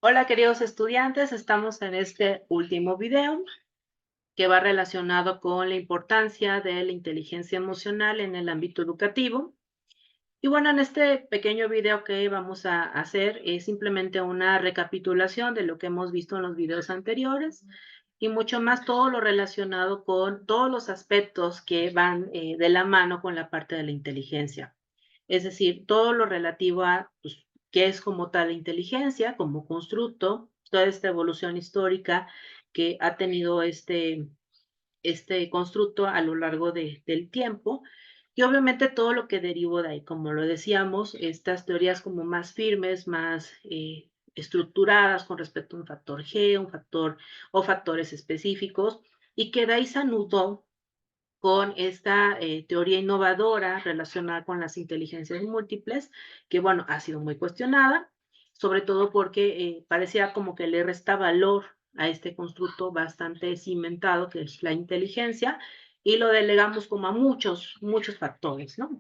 Hola, queridos estudiantes, estamos en este último video que va relacionado con la importancia de la inteligencia emocional en el ámbito educativo. Y bueno, en este pequeño video que vamos a hacer es simplemente una recapitulación de lo que hemos visto en los videos anteriores y mucho más todo lo relacionado con todos los aspectos que van de la mano con la parte de la inteligencia. Es decir, todo lo relativo a pues, qué es como tal la inteligencia, como constructo, toda esta evolución histórica que ha tenido este constructo a lo largo del tiempo y obviamente todo lo que derivó de ahí, como lo decíamos, estas teorías como más firmes, más estructuradas con respecto a un factor G, un factor o factores específicos, y que de ahí se anudó con esta teoría innovadora relacionada con las inteligencias múltiples, que bueno, ha sido muy cuestionada, sobre todo porque parecía como que le resta valor a este constructo bastante cimentado que es la inteligencia y lo delegamos como a muchos factores, ¿no?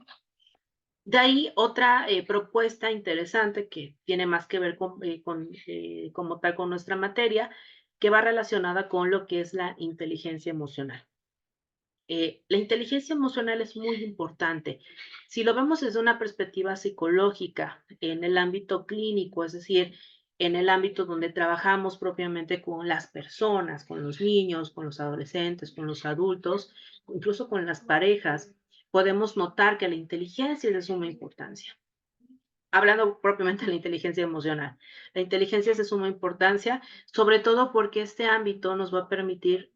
De ahí otra propuesta interesante que tiene más que ver como tal con nuestra materia, que va relacionada con lo que es la inteligencia emocional. La inteligencia emocional es muy importante. Si lo vemos desde una perspectiva psicológica, en el ámbito clínico, es decir, en el ámbito donde trabajamos propiamente con las personas, con los niños, con los adolescentes, con los adultos, incluso con las parejas, podemos notar que la inteligencia es de suma importancia. Hablando propiamente de la inteligencia emocional. La inteligencia es de suma importancia, sobre todo porque este ámbito nos va a permitir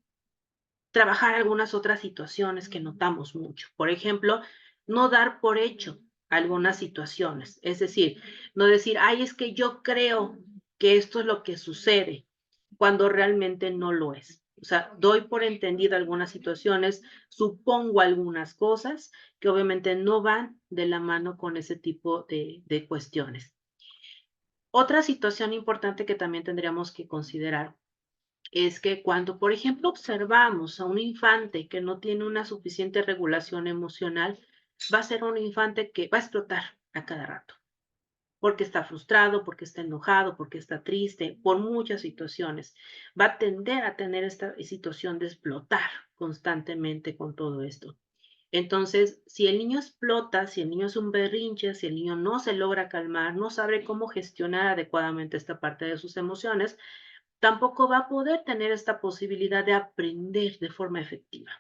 trabajar algunas otras situaciones que notamos mucho. Por ejemplo, no dar por hecho algunas situaciones. Es decir, no decir, ay, es que yo creo que esto es lo que sucede, cuando realmente no lo es. O sea, doy por entendido algunas situaciones, supongo algunas cosas que obviamente no van de la mano con ese tipo de cuestiones. Otra situación importante que también tendríamos que considerar es que cuando, por ejemplo, observamos a un infante que no tiene una suficiente regulación emocional, va a ser un infante que va a explotar a cada rato, porque está frustrado, porque está enojado, porque está triste, por muchas situaciones. Va a tender a tener esta situación de explotar constantemente con todo esto. Entonces, si el niño explota, si el niño es un berrinche, si el niño no se logra calmar, no sabe cómo gestionar adecuadamente esta parte de sus emociones, tampoco va a poder tener esta posibilidad de aprender de forma efectiva.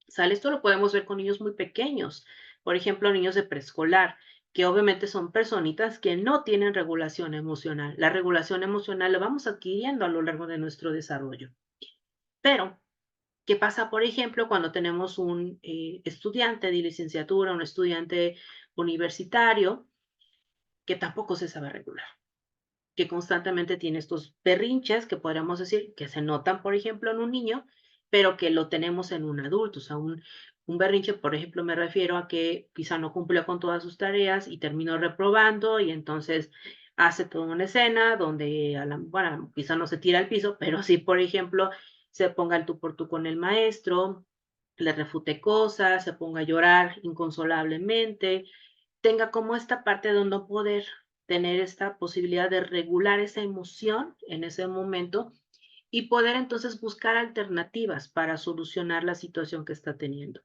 ¿Sale? Esto lo podemos ver con niños muy pequeños, por ejemplo, niños de preescolar, que obviamente son personitas que no tienen regulación emocional. La regulación emocional la vamos adquiriendo a lo largo de nuestro desarrollo. Pero, ¿qué pasa, por ejemplo, cuando tenemos un estudiante de licenciatura, un estudiante universitario que tampoco se sabe regular? Que constantemente tiene estos berrinches que podríamos decir que se notan, por ejemplo, en un niño, pero que lo tenemos en un adulto. O sea, un berrinche, por ejemplo, me refiero a que quizá no cumplió con todas sus tareas y terminó reprobando y entonces hace toda una escena donde, bueno, quizá no se tira al piso, pero sí, por ejemplo, se ponga el tú por tú con el maestro, le refute cosas, se ponga a llorar inconsolablemente, tenga como esta parte de no poder tener esta posibilidad de regular esa emoción en ese momento y poder entonces buscar alternativas para solucionar la situación que está teniendo.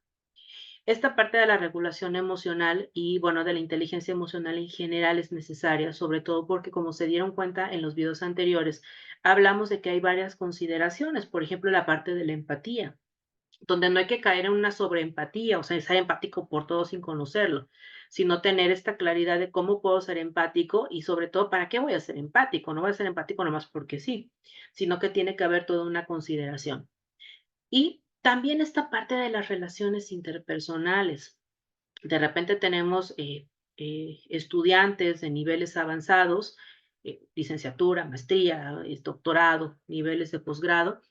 Esta parte de la regulación emocional y, bueno, de la inteligencia emocional en general es necesaria, sobre todo porque, como se dieron cuenta en los videos anteriores, hablamos de que hay varias consideraciones, por ejemplo, la parte de la empatía, donde no hay que caer en una sobreempatía, o sea, ser empático por todo sin conocerlo, sino tener esta claridad de cómo puedo ser empático y sobre todo, ¿para qué voy a ser empático? No voy a ser empático nomás porque sí, sino que tiene que haber toda una consideración. Y también esta parte de las relaciones interpersonales. De repente tenemos estudiantes de niveles avanzados, licenciatura, maestría, doctorado, niveles de posgrado,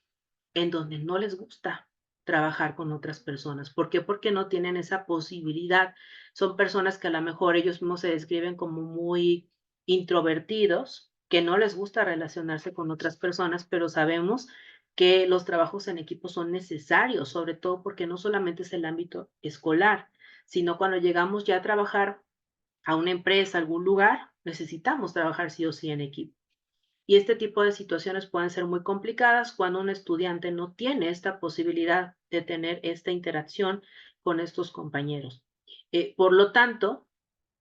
en donde no les gusta trabajar con otras personas. ¿Por qué? Porque no tienen esa posibilidad. Son personas que a lo mejor ellos mismos se describen como muy introvertidos, que no les gusta relacionarse con otras personas, pero sabemos que los trabajos en equipo son necesarios, sobre todo porque no solamente es el ámbito escolar, sino cuando llegamos ya a trabajar a una empresa, a algún lugar, necesitamos trabajar sí o sí en equipo. Y este tipo de situaciones pueden ser muy complicadas cuando un estudiante no tiene esta posibilidad de tener esta interacción con estos compañeros. Por lo tanto,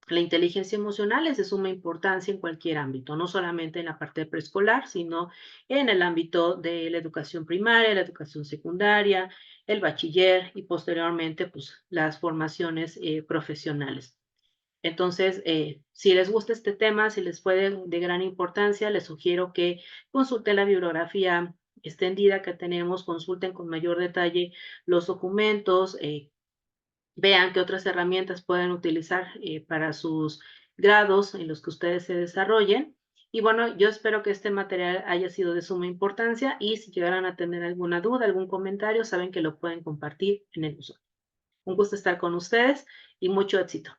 la inteligencia emocional es de suma importancia en cualquier ámbito, no solamente en la parte preescolar, sino en el ámbito de la educación primaria, la educación secundaria, el bachiller y posteriormente pues, las formaciones profesionales. Entonces, si les gusta este tema, si les fue de gran importancia, les sugiero que consulten la bibliografía extendida que tenemos, consulten con mayor detalle los documentos, vean qué otras herramientas pueden utilizar para sus grados en los que ustedes se desarrollen. Y bueno, yo espero que este material haya sido de suma importancia y si llegaran a tener alguna duda, algún comentario, saben que lo pueden compartir en el usuario. Un gusto estar con ustedes y mucho éxito.